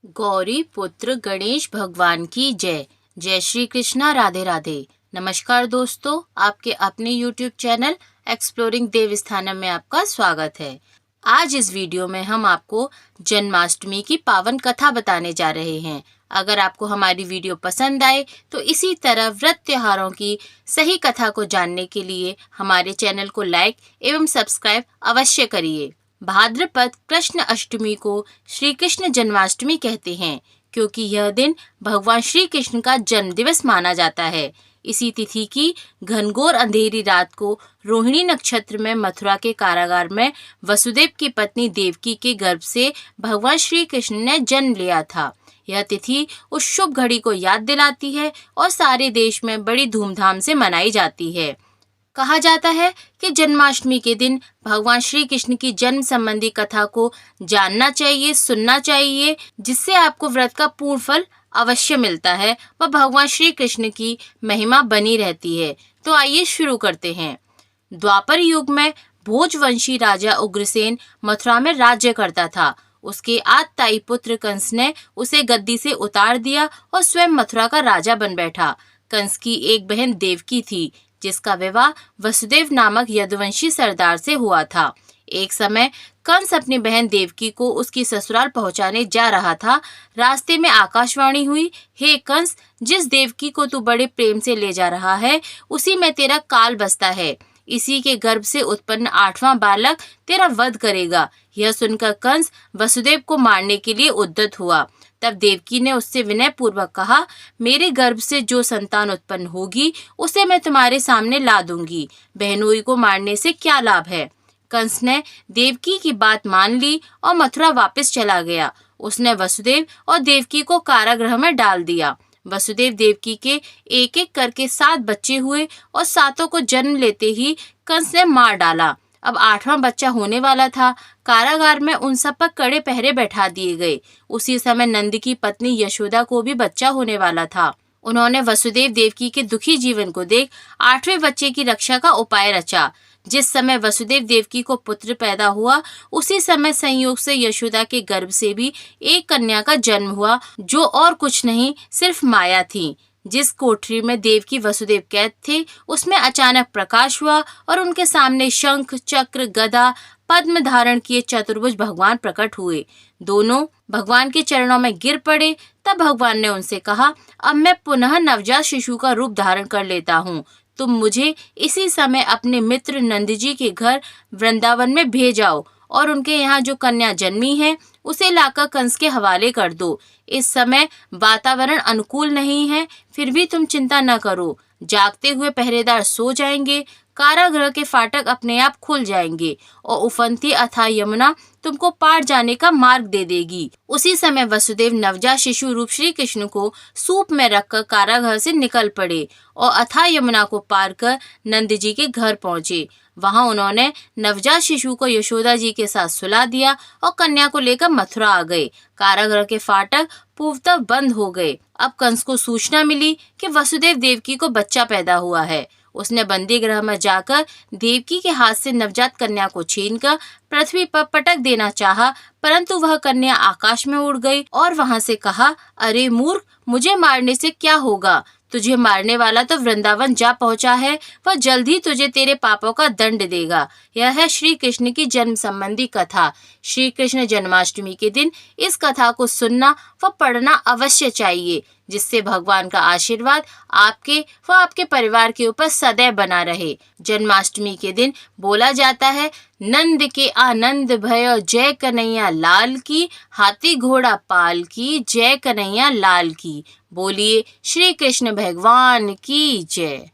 गौरी पुत्र गणेश भगवान की जय। जय श्री कृष्णा, राधे राधे। नमस्कार दोस्तों, आपके अपने YouTube चैनल एक्सप्लोरिंग देवस्थानम में आपका स्वागत है। आज इस वीडियो में हम आपको जन्माष्टमी की पावन कथा बताने जा रहे हैं। अगर आपको हमारी वीडियो पसंद आए तो इसी तरह व्रत त्योहारों की सही कथा को जानने के लिए हमारे चैनल को लाइक एवं सब्सक्राइब अवश्य करिए। भाद्रपद कृष्ण अष्टमी को श्री कृष्ण जन्माष्टमी कहते हैं, क्योंकि यह दिन भगवान श्री कृष्ण का जन्म दिवस माना जाता है। इसी तिथि की घनघोर अंधेरी रात को रोहिणी नक्षत्र में मथुरा के कारागार में वसुदेव की पत्नी देवकी के गर्भ से भगवान श्री कृष्ण ने जन्म लिया था। यह तिथि उस शुभ घड़ी को याद दिलाती है और सारे देश में बड़ी धूमधाम से मनाई जाती है। कहा जाता है कि जन्माष्टमी के दिन भगवान श्री कृष्ण की जन्म संबंधी कथा को जानना चाहिए, सुनना चाहिए, जिससे आपको व्रत का पूर्ण फल अवश्य मिलता है व भगवान श्री कृष्ण की महिमा बनी रहती है। तो आइए शुरू करते हैं। द्वापर युग में भोजवंशी राजा उग्रसेन मथुरा में राज्य करता था। उसके आतताई पुत्र कंस ने उसे गद्दी से उतार दिया और स्वयं मथुरा का राजा बन बैठा। कंस की एक बहन देवकी थी, जिसका विवाह वसुदेव नामक यदुवंशी सरदार से हुआ था। एक समय कंस अपनी बहन देवकी को उसकी ससुराल पहुंचाने जा रहा था। रास्ते में आकाशवाणी हुई, हे कंस, जिस देवकी को तू बड़े प्रेम से ले जा रहा है, उसी में तेरा काल बसता है। इसी के गर्भ से उत्पन्न 8वां बालक तेरा वध करेगा। यह सुनकर कंस वसुदेव को मारने के लिए उद्यत हुआ। तब देवकी ने उससे विनय पूर्वक कहा, मेरे गर्भ से जो संतान उत्पन्न होगी उसे मैं तुम्हारे सामने ला दूंगी। बहनोई को मारने से क्या लाभ है। कंस ने देवकी की बात मान ली और मथुरा वापस चला गया। उसने वसुदेव और देवकी को कारागृह में डाल दिया। वसुदेव देवकी के एक एक करके 7 बच्चे हुए और 7 को जन्म लेते ही कंस ने मार डाला। अब 8वां बच्चा होने वाला था। कारागार में उन सब पर कड़े पहरे बैठा दिए गए। उसी समय नंद की पत्नी यशोदा को भी बच्चा होने वाला था। उन्होंने वसुदेव देवकी के दुखी जीवन को देख 8वें बच्चे की रक्षा का उपाय रचा। जिस समय वसुदेव देवकी को पुत्र पैदा हुआ, उसी समय संयोग से यशोदा के गर्भ से भी एक कन्या का जन्म हुआ, जो और कुछ नहीं सिर्फ माया थी। जिस कोठरी में देवकी वसुदेव कैद थे, उसमें अचानक प्रकाश हुआ और उनके सामने शंख, चक्र, गदा, पद्म धारण किए चतुर्भुज भगवान प्रकट हुए। दोनों भगवान के चरणों में गिर पड़े। तब भगवान ने उनसे कहा, अब मैं पुनः नवजात शिशु का रूप धारण कर लेता हूँ। तुम मुझे इसी समय अपने मित्र नंद जी के घर वृंदावन में भेजाओ और उनके यहाँ जो कन्या जन्मी है उसे लाकर कंस के हवाले कर दो। इस समय वातावरण अनुकूल नहीं है, फिर भी तुम चिंता न करो। जागते हुए पहरेदार सो जाएंगे, कारागृह के फाटक अपने आप खुल जाएंगे और उफनती अथाह यमुना तुमको पार जाने का मार्ग दे देगी। उसी समय वसुदेव नवजात शिशु रूप श्री कृष्ण को सूप में रखकर कारागृह से निकल पड़े और अथाह यमुना को पार कर नंद जी के घर पहुंचे। वहां उन्होंने नवजात शिशु को यशोदा जी के साथ सुला दिया और कन्या को लेकर मथुरा आ गए। कारागृह के फाटक पूर्वतः बंद हो गए। अब कंस को सूचना मिली कि वसुदेव देवकी को बच्चा पैदा हुआ है। उसने बंदी गृह में जाकर देवकी के हाथ से नवजात कन्या को छीनकर पृथ्वी पर पटक देना चाहा, परंतु वह कन्या आकाश में उड़ गई और वहां से कहा, अरे मूर्ख, मुझे मारने से क्या होगा। तुझे मारने वाला तो वृंदावन जा पहुंचा है, वह जल्द ही तुझे तेरे पापों का दंड देगा। यह है श्री कृष्ण की जन्म संबंधी कथा। श्री कृष्ण जन्माष्टमी के दिन इस कथा को सुनना व पढ़ना अवश्य चाहिए, जिससे भगवान का आशीर्वाद आपके व आपके परिवार के ऊपर सदैव बना रहे। जन्माष्टमी के दिन बोला जाता है, नंद के आनंद भयो जय कन्हैया लाल की, हाथी घोड़ा पाल की जय कन्हैया लाल की। बोलिए श्री कृष्ण भगवान की जय।